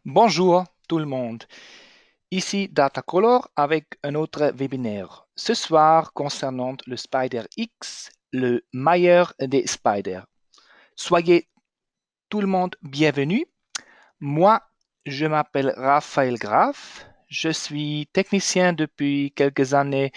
Bonjour tout le monde, ici Datacolor avec un autre webinaire. Ce soir concernant le Spider X, le meilleur des spiders. Soyez tout le monde bienvenue. Moi, je m'appelle Raphaël Graff. Je suis technicien depuis quelques années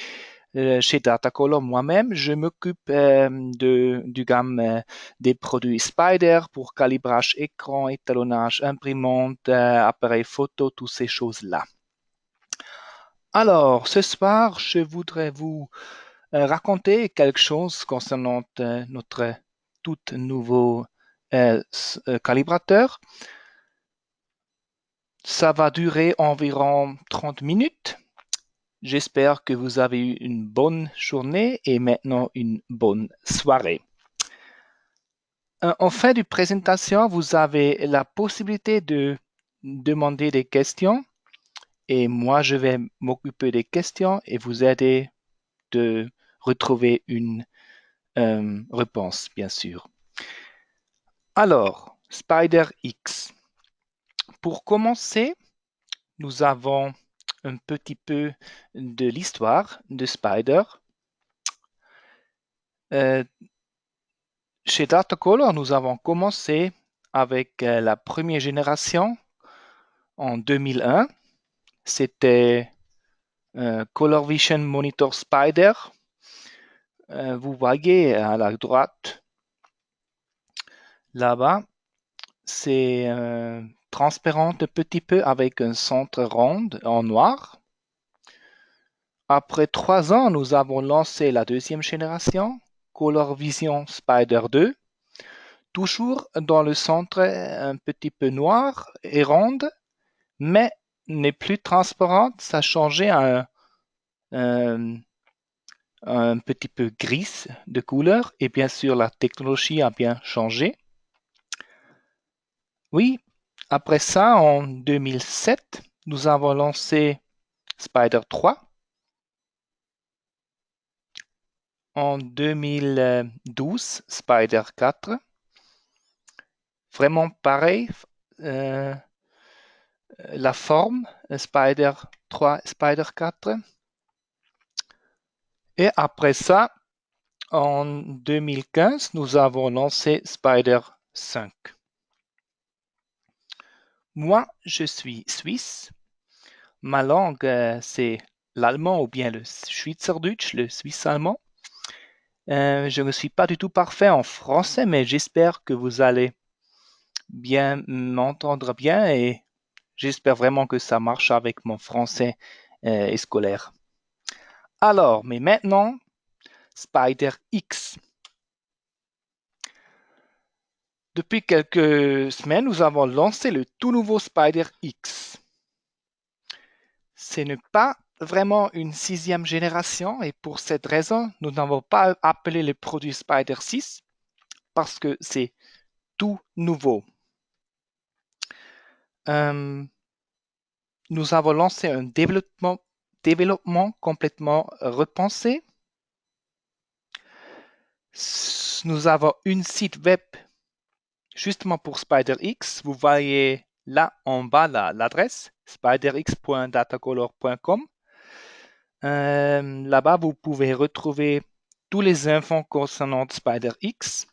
chez Datacolor moi-même. Je m'occupe du gamme des produits Spider pour calibrage écran, étalonnage, imprimante, appareil photo, toutes ces choses-là. Alors, ce soir, je voudrais vous raconter quelque chose concernant notre tout nouveau calibrateur. Ça va durer environ 30 minutes. J'espère que vous avez eu une bonne journée et maintenant une bonne soirée. En fin de présentation, vous avez la possibilité de demander des questions et moi, je vais m'occuper des questions et vous aider de retrouver une réponse, bien sûr. Alors, Spider X. Pour commencer, nous avons un petit peu de l'histoire de Spider. Chez Datacolor, nous avons commencé avec la première génération en 2001. C'était Color Vision Monitor Spider. Vous voyez à la droite, là-bas, c'est transparent un petit peu avec un centre rond en noir. Après 3 ans, nous avons lancé la deuxième génération, Color Vision Spider 2, toujours dans le centre un petit peu noir et ronde, mais n'est plus transparente, ça a changé à un petit peu gris de couleur et bien sûr la technologie a bien changé. Oui, après ça, en 2007, nous avons lancé Spider 3. En 2012, Spider 4. Vraiment pareil, euh, la forme, Spider 3, Spider 4. Et après ça, en 2015, nous avons lancé Spider 5. Moi, je suis suisse. Ma langue, c'est l'allemand ou bien le Schweizerdeutsch, le suisse-allemand. Je ne suis pas du tout parfait en français, mais j'espère que vous allez bien m'entendre bien et j'espère vraiment que ça marche avec mon français scolaire. Alors, mais maintenant, Spider X. Depuis quelques semaines, nous avons lancé le tout nouveau Spider X. Ce n'est pas vraiment une sixième génération et pour cette raison, nous n'avons pas appelé le produit Spider 6 parce que c'est tout nouveau. Nous avons lancé un développement complètement repensé. Nous avons une site web justement pour SpiderX. Vous voyez là en bas l'adresse spiderx.datacolor.com. Là-bas, vous pouvez retrouver tous les infos concernant SpiderX.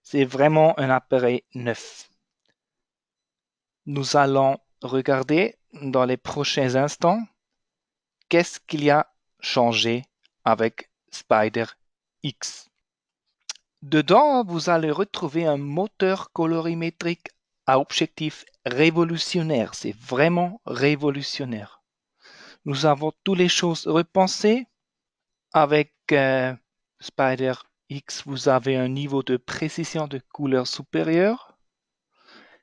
C'est vraiment un appareil neuf. Nous allons regarder dans les prochains instants qu'est-ce qu'il y a changé avec Spider X. Dedans, vous allez retrouver un moteur colorimétrique à objectif révolutionnaire. C'est vraiment révolutionnaire. Nous avons toutes les choses repensées. Avec Spider X, vous avez un niveau de précision de couleur supérieur.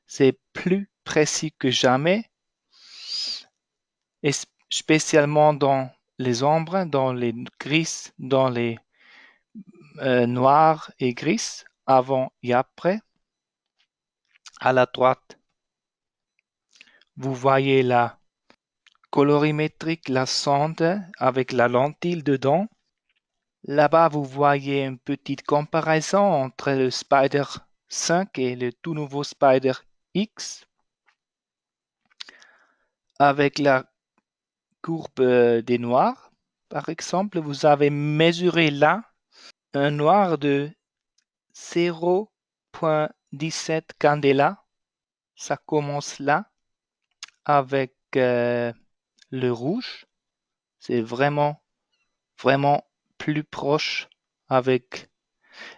C'est plus précis que jamais. Et spécialement dans les ombres, dans les gris, dans les noirs et gris, avant et après. À la droite, vous voyez la colorimétrique, la sonde avec la lentille dedans. Là-bas, vous voyez une petite comparaison entre le Spider 5 et le tout nouveau Spider X avec la courbe des noirs. Par exemple, vous avez mesuré là un noir de 0,17 candela. Ça commence là avec le rouge. C'est vraiment, vraiment plus proche avec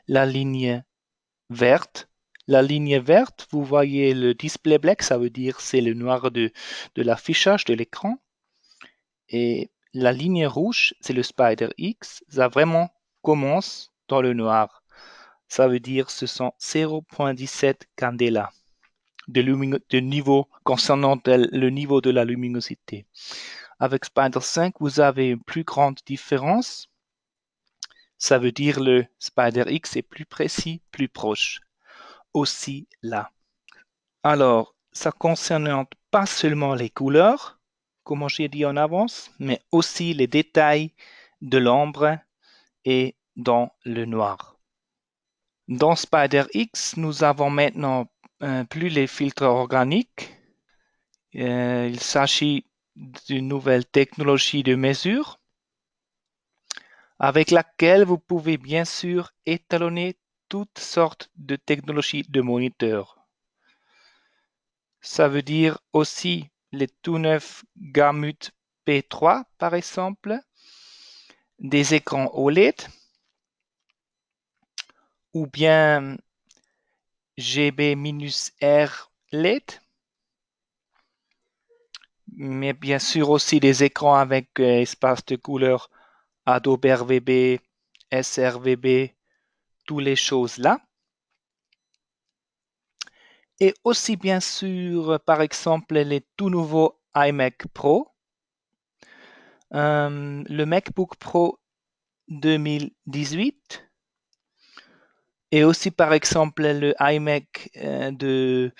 la ligne verte. La ligne verte, vous voyez le display black, ça veut dire c'est le noir de l'affichage de l'écran. Et la ligne rouge, c'est le Spider X. Ça vraiment commence dans le noir. Ça veut dire ce sont 0,17 candela de niveau concernant le niveau de la luminosité. Avec Spider 5, vous avez une plus grande différence. Ça veut dire le Spider X est plus précis, plus proche. Aussi là. Alors, ça concerne pas seulement les couleurs, comme j'ai dit en avance, mais aussi les détails de l'ombre et dans le noir. Dans Spider X, nous avons maintenant plus les filtres organiques. Il s'agit d'une nouvelle technologie de mesure avec laquelle vous pouvez bien sûr étalonner toutes sortes de technologies de moniteur. Ça veut dire aussi les tout neufs Gamut P3 par exemple, des écrans OLED ou bien GB-R LED, mais bien sûr aussi des écrans avec espace de couleur Adobe RVB, sRVB, toutes les choses là. Et aussi bien sûr, par exemple, les tout nouveaux iMac Pro, le MacBook Pro 2018 et aussi par exemple le iMac de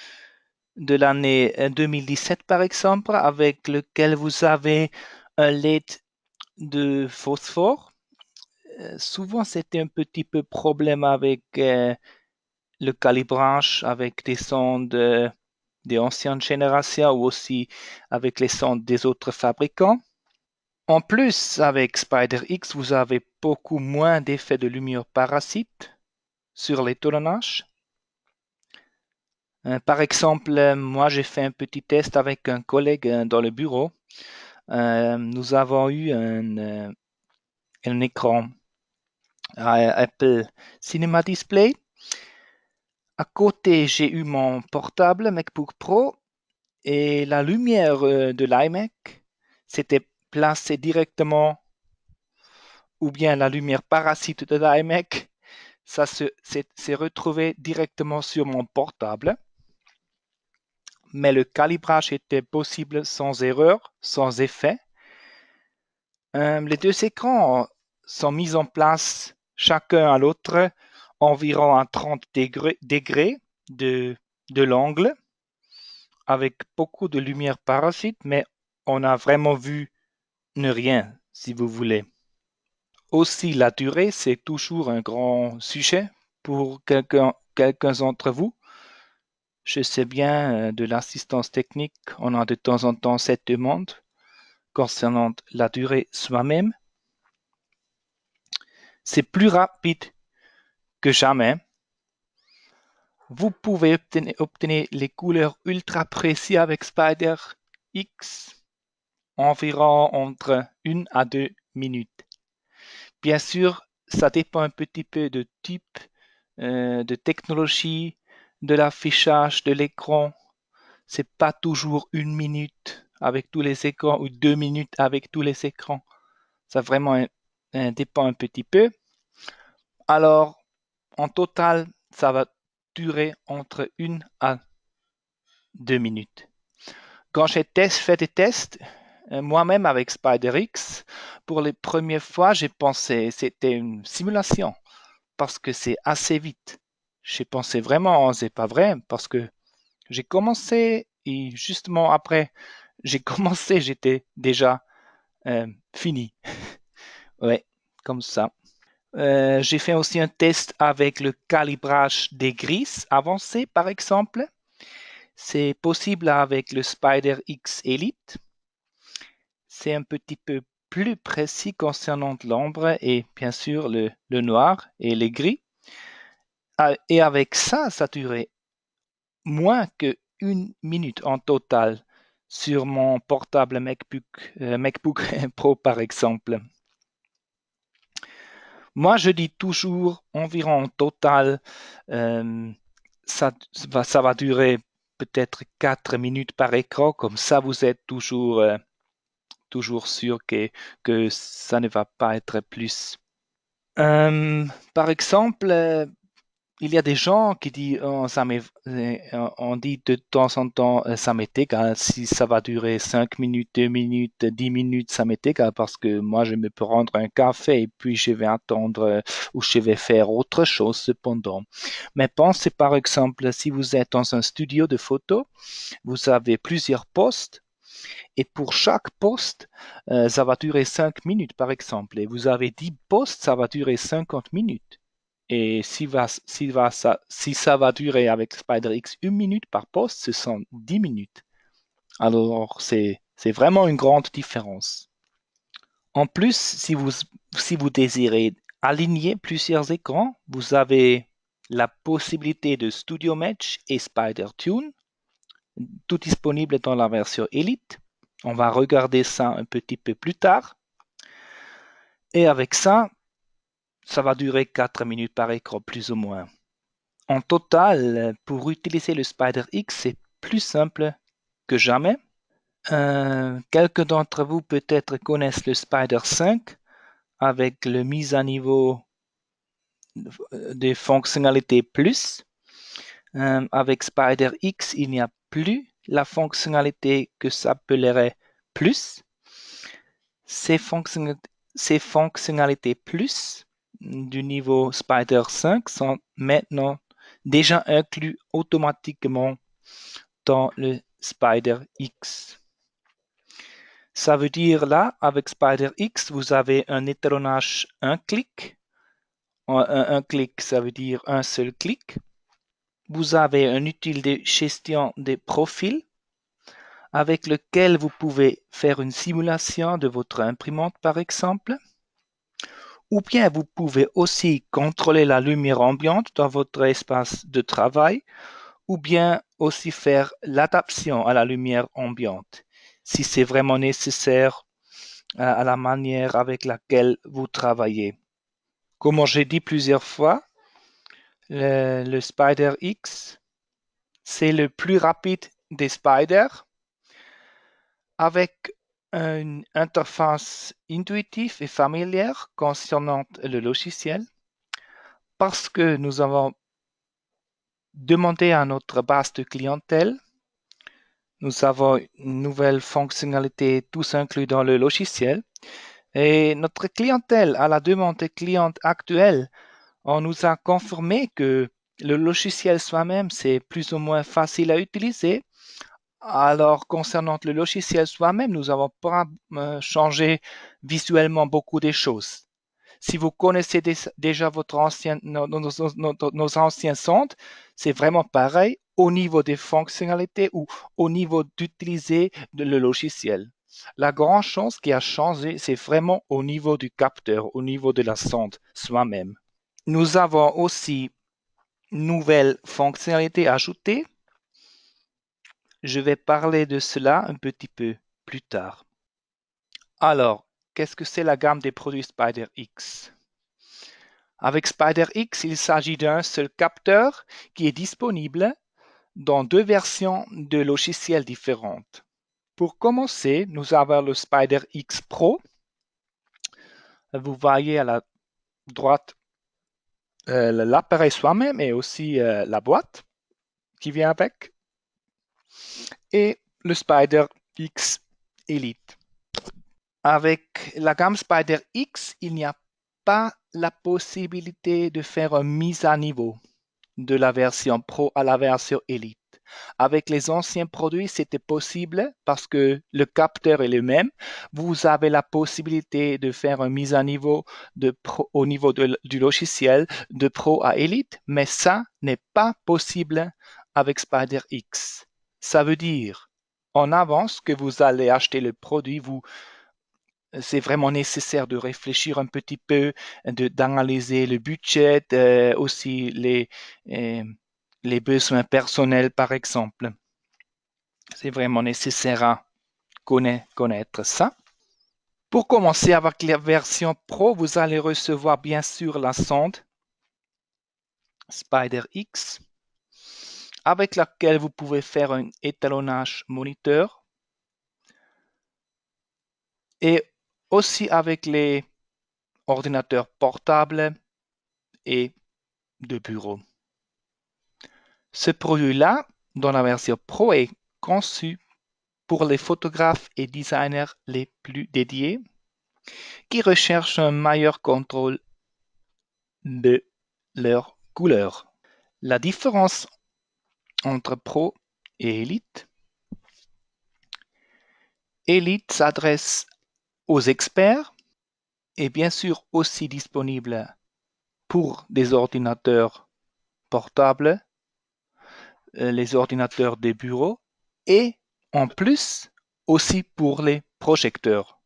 l'année 2017 par exemple, avec lequel vous avez un LED de phosphore. Souvent, c'était un petit peu problème avec le calibrage, avec des sondes des anciennes générations ou aussi avec les sondes des autres fabricants. En plus, avec Spider-X, vous avez beaucoup moins d'effets de lumière parasite sur l'étalonnage. Par exemple, moi j'ai fait un petit test avec un collègue dans le bureau. Nous avons eu un écran Apple Cinema Display. À côté, j'ai eu mon portable MacBook Pro et la lumière de l'iMac s'était placée directement, ou bien la lumière parasite de l'iMac, ça s'est retrouvé directement sur mon portable. Mais le calibrage était possible sans erreur, sans effet. Les deux écrans sont mis en place chacun à l'autre environ à 30 degrés de l'angle, avec beaucoup de lumière parasite, mais on a vraiment vu ne rien, si vous voulez. Aussi, la durée, c'est toujours un grand sujet pour quelqu'un d'entre vous. Je sais bien, de l'assistance technique, on a de temps en temps cette demande concernant la durée soi-même. C'est plus rapide que jamais. Vous pouvez obtenir les couleurs ultra précises avec Spider X environ entre 1 à 2 minutes. Bien sûr, ça dépend un petit peu de type de technologie, de l'affichage de l'écran. C'est pas toujours 1 minute avec tous les écrans ou 2 minutes avec tous les écrans. Ça vraiment dépend un petit peu. Alors, en total, ça va durer entre 1 à 2 minutes. Quand j'ai fait des tests, moi-même avec SpiderX, pour les premières fois, j'ai pensé que c'était une simulation parce que c'est assez vite. J'ai pensé vraiment, c'est pas vrai, parce que j'ai commencé et justement après, j'ai commencé, j'étais déjà fini. Ouais, comme ça. J'ai fait aussi un test avec le calibrage des grises avancées, par exemple. C'est possible avec le Spider X Elite. C'est un petit peu plus précis concernant l'ombre et bien sûr le noir et les gris. Et avec ça, ça durait moins que 1 minute en total sur mon portable MacBook Pro par exemple. Moi, je dis toujours environ en total, ça va durer peut-être 4 minutes par écran, comme ça vous êtes toujours sûr que ça ne va pas être plus. Par exemple, il y a des gens qui disent, oh, on dit de temps en temps, ça m'est égal, si ça va durer 5 minutes, 2 minutes, 10 minutes, ça m'est égal parce que moi, je me peux prendre un café et puis je vais attendre ou je vais faire autre chose cependant. Mais pensez par exemple, si vous êtes dans un studio de photo, vous avez plusieurs postes et pour chaque poste, ça va durer 5 minutes par exemple. Et vous avez 10 postes, ça va durer 50 minutes. Et si ça va durer avec SpiderX 1 minute par poste, ce sont 10 minutes. Alors, c'est vraiment une grande différence. En plus, si vous désirez aligner plusieurs écrans, vous avez la possibilité de Studio Mesh et SpiderTune, tout disponible dans la version Elite. On va regarder ça un petit peu plus tard. Et avec ça, ça va durer 4 minutes par écran, plus ou moins. En total, pour utiliser le Spider X, c'est plus simple que jamais. Quelques d'entre vous peut-être connaissent le Spider 5 avec la mise à niveau des fonctionnalités plus. Avec Spider X, il n'y a plus la fonctionnalité que s'appellerait plus. Ces fonctionnalités plus du niveau Spider 5 sont maintenant déjà inclus automatiquement dans le Spider X. Ça veut dire là, avec Spider X, vous avez un étalonnage un clic. Un clic, ça veut dire un seul clic. Vous avez un outil de gestion des profils avec lequel vous pouvez faire une simulation de votre imprimante, par exemple. Ou bien vous pouvez aussi contrôler la lumière ambiante dans votre espace de travail, ou bien aussi faire l'adaptation à la lumière ambiante, si c'est vraiment nécessaire à la manière avec laquelle vous travaillez. Comme j'ai dit plusieurs fois, le Spider X, c'est le plus rapide des spiders, avec une interface intuitive et familière concernant le logiciel, parce que nous avons demandé à notre base de clientèle. Nous avons une nouvelle fonctionnalité tous inclus dans le logiciel. Et notre clientèle, à la demande des clients actuels, on nous a confirmé que le logiciel soi-même, c'est plus ou moins facile à utiliser. Alors, concernant le logiciel soi-même, nous n'avons pas changé visuellement beaucoup des choses. Si vous connaissez déjà nos anciens centres, c'est vraiment pareil au niveau des fonctionnalités ou au niveau d'utiliser le logiciel. La grande chose qui a changé, c'est vraiment au niveau du capteur, au niveau de la sonde soi-même. Nous avons aussi une nouvelle fonctionnalité ajoutée. Je vais parler de cela un petit peu plus tard. Alors, qu'est-ce que c'est la gamme des produits Spider X? Avec Spider X, il s'agit d'un seul capteur qui est disponible dans 2 versions de logiciels différentes. Pour commencer, nous avons le Spider X Pro. Vous voyez à la droite l'appareil soi-même et aussi la boîte qui vient avec. Et le Spider X Elite. Avec la gamme Spider X, il n'y a pas la possibilité de faire une mise à niveau de la version Pro à la version Elite. Avec les anciens produits, c'était possible parce que le capteur est le même. Vous avez la possibilité de faire une mise à niveau au niveau du logiciel de Pro à Elite, mais ça n'est pas possible avec Spider X. Ça veut dire en avance que vous allez acheter le produit, c'est vraiment nécessaire de réfléchir un petit peu, d'analyser le budget, aussi les besoins personnels, par exemple. C'est vraiment nécessaire à connaître ça. Pour commencer avec la version Pro, vous allez recevoir bien sûr la sonde SpiderX avec laquelle vous pouvez faire un étalonnage moniteur et aussi avec les ordinateurs portables et de bureau. Ce produit-là, dans la version Pro, est conçu pour les photographes et designers les plus dédiés qui recherchent un meilleur contrôle de leurs couleurs. La différence entre Pro et Elite. Elite s'adresse aux experts et bien sûr aussi disponible pour des ordinateurs portables, les ordinateurs des bureaux et en plus aussi pour les projecteurs.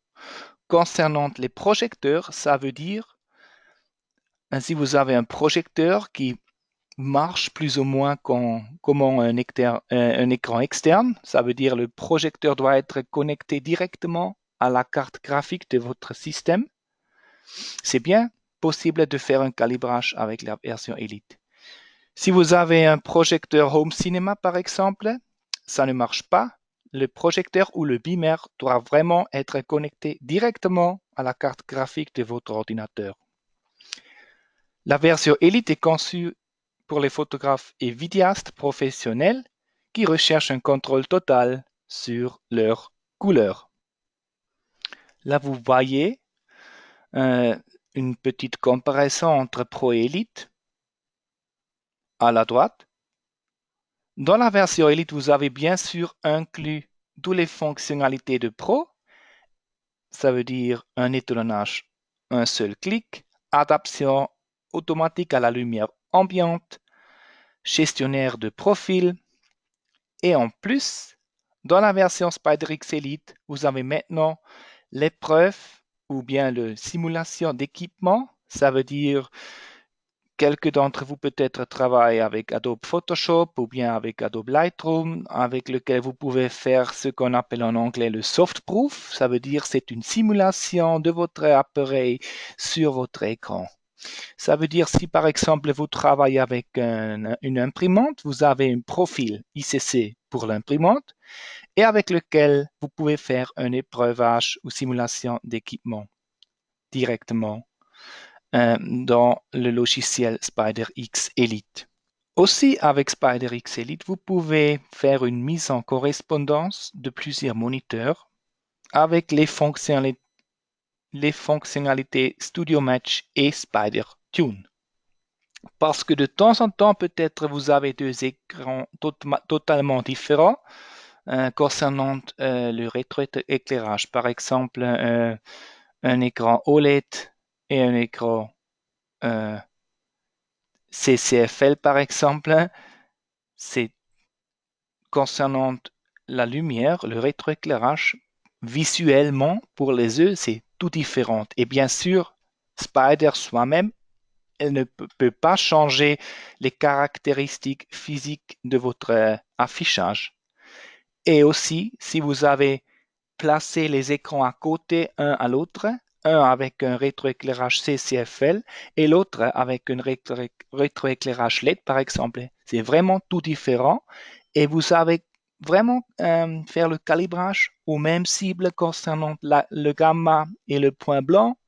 Concernant les projecteurs, ça veut dire si vous avez un projecteur qui marche plus ou moins comme un écran externe, ça veut dire le projecteur doit être connecté directement à la carte graphique de votre système. C'est bien possible de faire un calibrage avec la version Elite. Si vous avez un projecteur Home Cinema par exemple, ça ne marche pas. Le projecteur ou le beamer doit vraiment être connecté directement à la carte graphique de votre ordinateur. La version Elite est conçue pour les photographes et vidéastes professionnels qui recherchent un contrôle total sur leurs couleurs. Là, vous voyez une petite comparaison entre Pro et Elite à la droite. Dans la version Elite, vous avez bien sûr inclus toutes les fonctionnalités de Pro. Ça veut dire un étalonnage, un seul clic, adaptation automatique à la lumière ambiante, gestionnaire de profil. Et en plus, dans la version SpiderX Elite, vous avez maintenant l'épreuve ou bien la simulation d'équipement. Ça veut dire quelques d'entre vous peut-être travaillent avec Adobe Photoshop ou bien avec Adobe Lightroom, avec lequel vous pouvez faire ce qu'on appelle en anglais le soft proof. Ça veut dire c'est une simulation de votre appareil sur votre écran. Ça veut dire si par exemple vous travaillez avec une imprimante, vous avez un profil ICC pour l'imprimante et avec lequel vous pouvez faire un épreuvage ou simulation d'équipement directement dans le logiciel SpiderX Elite. Aussi avec SpiderX Elite, vous pouvez faire une mise en correspondance de plusieurs moniteurs avec les fonctionnalités Studio Match et SpiderTune. Parce que de temps en temps, peut-être vous avez deux écrans totalement différents concernant le rétroéclairage. Par exemple, un écran OLED et un écran CCFL, par exemple. C'est concernant la lumière, le rétroéclairage, visuellement, pour les yeux, c'est tout différent. Et bien sûr, Spider soi-même, elle ne peut pas changer les caractéristiques physiques de votre affichage. Et aussi, si vous avez placé les écrans à côté un à l'autre, un avec un rétroéclairage CCFL et l'autre avec un rétroéclairage LED, par exemple, c'est vraiment tout différent. Et vous savez vraiment faire le calibrage aux mêmes cibles concernant le gamma et le point blanc.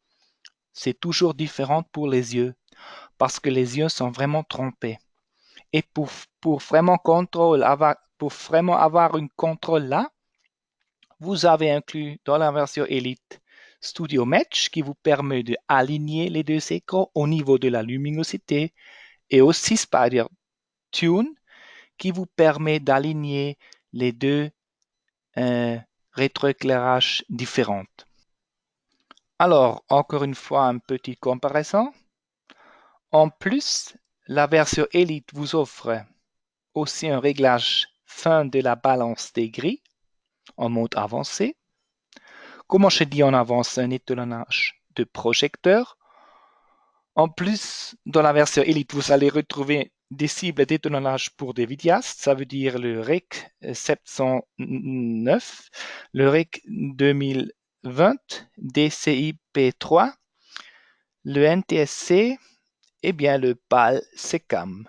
C'est toujours différent pour les yeux parce que les yeux sont vraiment trompés. Et pour vraiment pour vraiment avoir un contrôle là, vous avez inclus dans la version Elite Studio Match qui vous permet d'aligner les deux écrans au niveau de la luminosité et aussi Spider Tune qui vous permet d'aligner les deux rétroéclairages différents. Alors, encore une fois, une petite comparaison. En plus, la version Elite vous offre aussi un réglage fin de la balance des grilles en mode avancé. Comment je dis en avance un étalonnage de projecteur. En plus, dans la version Elite, vous allez retrouver des cibles d'étalonnage pour des vidéastes, ça veut dire le REC 709, le REC 2020, DCI-P3, le NTSC et bien le PAL SECAM.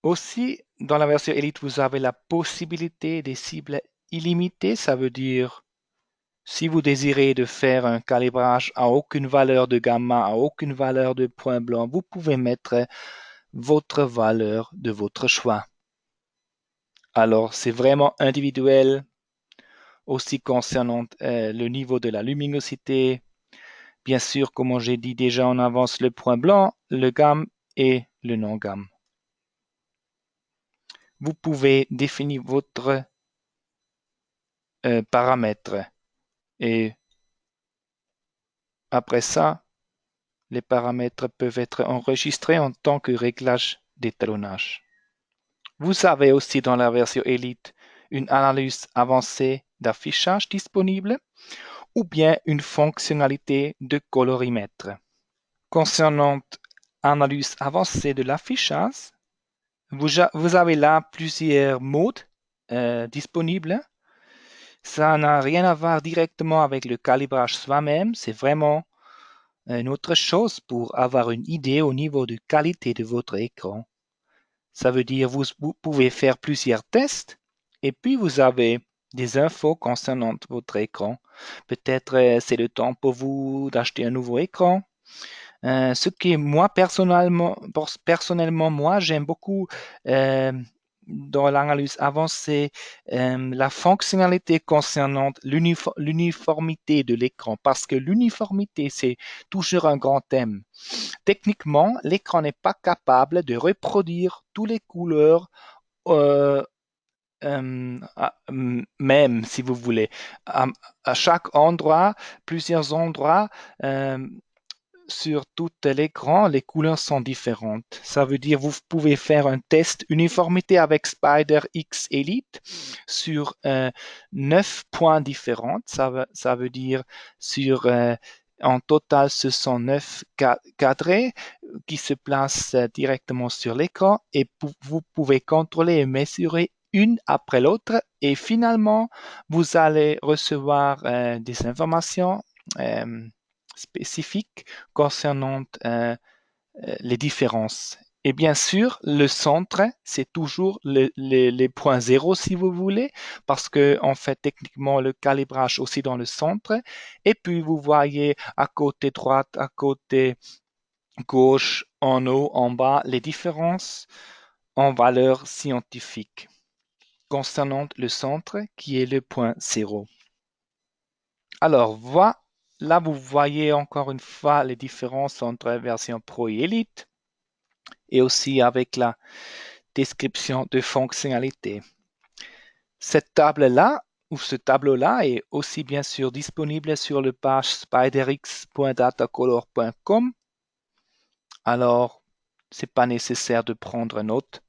Aussi, dans la version Elite, vous avez la possibilité des cibles illimitées, ça veut dire si vous désirez de faire un calibrage à aucune valeur de gamma, à aucune valeur de point blanc, vous pouvez mettre votre valeur de votre choix. Alors, c'est vraiment individuel, aussi concernant le niveau de la luminosité. Bien sûr, comme j'ai dit déjà en avance, le point blanc, le gamme et le non-gamme. Vous pouvez définir votre paramètre et après ça, les paramètres peuvent être enregistrés en tant que réglage d'étalonnage. Vous avez aussi dans la version Elite une analyse avancée d'affichage disponible ou bien une fonctionnalité de colorimètre. Concernant l'analyse avancée de l'affichage, vous avez là plusieurs modes disponibles. Ça n'a rien à voir directement avec le calibrage soi-même, c'est vraiment une autre chose pour avoir une idée au niveau de qualité de votre écran. Ça veut dire vous pouvez faire plusieurs tests et puis vous avez des infos concernant votre écran. Peut-être c'est le temps pour vous d'acheter un nouveau écran. Ce qui moi personnellement moi j'aime beaucoup dans l'analyse avancée la fonctionnalité concernant l'uniformité de l'écran parce que l'uniformité c'est toujours un grand thème. Techniquement, l'écran n'est pas capable de reproduire toutes les couleurs même si vous voulez. À chaque endroit, plusieurs endroits sur tout l'écran, les couleurs sont différentes. Ça veut dire vous pouvez faire un test uniformité avec Spider X Elite sur 9 points différents. Ça veut dire sur en total, ce sont 9 cadrés qui se placent directement sur l'écran et vous pouvez contrôler et mesurer une après l'autre et finalement, vous allez recevoir des informations spécifiques concernant les différences. Et bien sûr, le centre, c'est toujours les points zéro si vous voulez, parce qu'on fait techniquement le calibrage aussi dans le centre. Et puis, vous voyez à côté droite, à côté gauche, en haut, en bas, les différences en valeur scientifique concernant le centre qui est le point zéro. Alors, voilà. Là, vous voyez encore une fois les différences entre la version Pro et Elite et aussi avec la description de fonctionnalités. Cette table-là ou ce tableau-là est aussi bien sûr disponible sur le page spiderx.datacolor.com. Alors, c'est pas nécessaire de prendre note.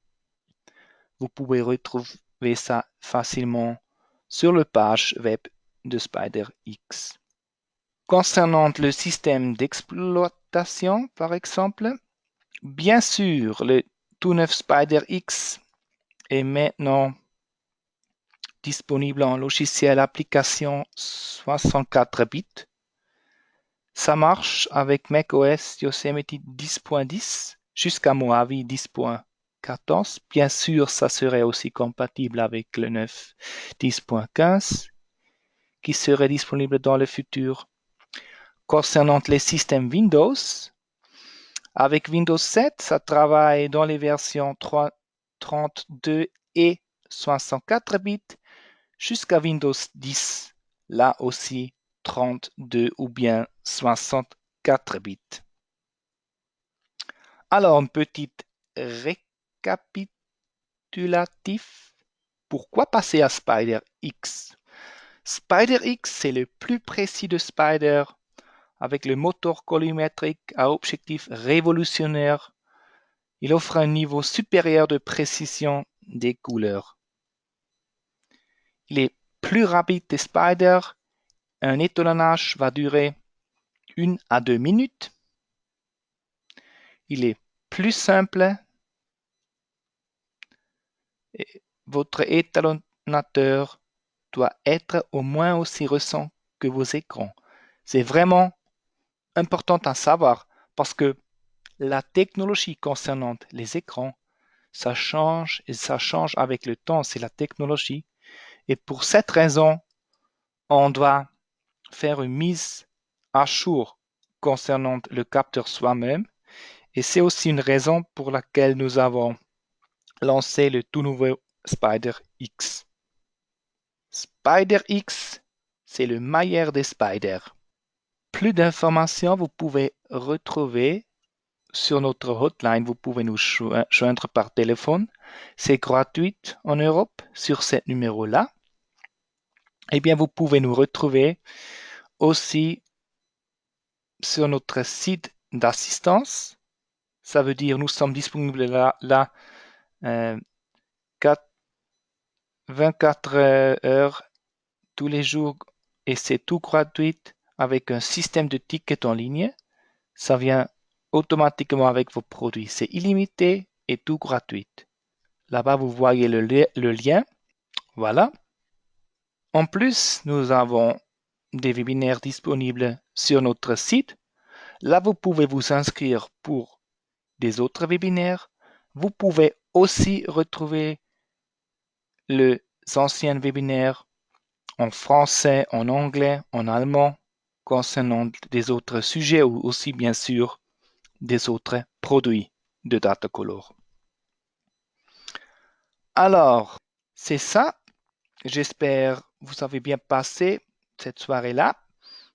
Vous pouvez retrouver ça facilement sur la page web de SpiderX. Concernant le système d'exploitation, par exemple, bien sûr, le tout neuf SpiderX est maintenant disponible en logiciel application 64 bits. Ça marche avec macOS Yosemite 10.10 jusqu'à Mojave 10.14. Bien sûr, ça serait aussi compatible avec le 9 10.15 qui serait disponible dans le futur. Concernant les systèmes Windows, avec Windows 7, ça travaille dans les versions 32 et 64 bits jusqu'à Windows 10, là aussi 32 ou bien 64 bits. Alors, un petit récapitulatif. Pourquoi passer à SpiderX? SpiderX, c'est le plus précis de Spider avec le moteur colorimétrique à objectif révolutionnaire. Il offre un niveau supérieur de précision des couleurs. Il est plus rapide des spiders. Un étalonnage va durer 1 à 2 minutes. Il est plus simple. Et votre étalonnateur doit être au moins aussi récent que vos écrans. C'est vraiment important à savoir parce que la technologie concernant les écrans, ça change et ça change avec le temps, c'est la technologie. Et pour cette raison, on doit faire une mise à jour concernant le capteur soi-même. Et c'est aussi une raison pour laquelle nous avons lancé le tout nouveau Spider X. Spider X, c'est le meilleur des spiders. Plus d'informations, vous pouvez retrouver sur notre hotline. Vous pouvez nous joindre par téléphone. C'est gratuit en Europe sur ce numéro-là. Eh bien, vous pouvez nous retrouver aussi sur notre site d'assistance. Ça veut dire nous sommes disponibles là 24 heures tous les jours et c'est tout gratuit avec un système de tickets en ligne. Ça vient automatiquement avec vos produits. C'est illimité et tout gratuit. Là-bas, vous voyez le lien. Voilà. En plus, nous avons des webinaires disponibles sur notre site. Là, vous pouvez vous inscrire pour des autres webinaires. Vous pouvez aussi retrouver les anciens webinaires en français, en anglais, en allemand, concernant des autres sujets ou aussi bien sûr des autres produits de Datacolor. Alors, c'est ça. J'espère vous avez bien passé cette soirée-là.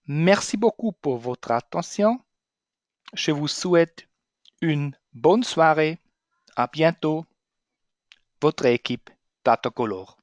Merci beaucoup pour votre attention. Je vous souhaite une bonne soirée. À bientôt. Votre équipe Datacolor.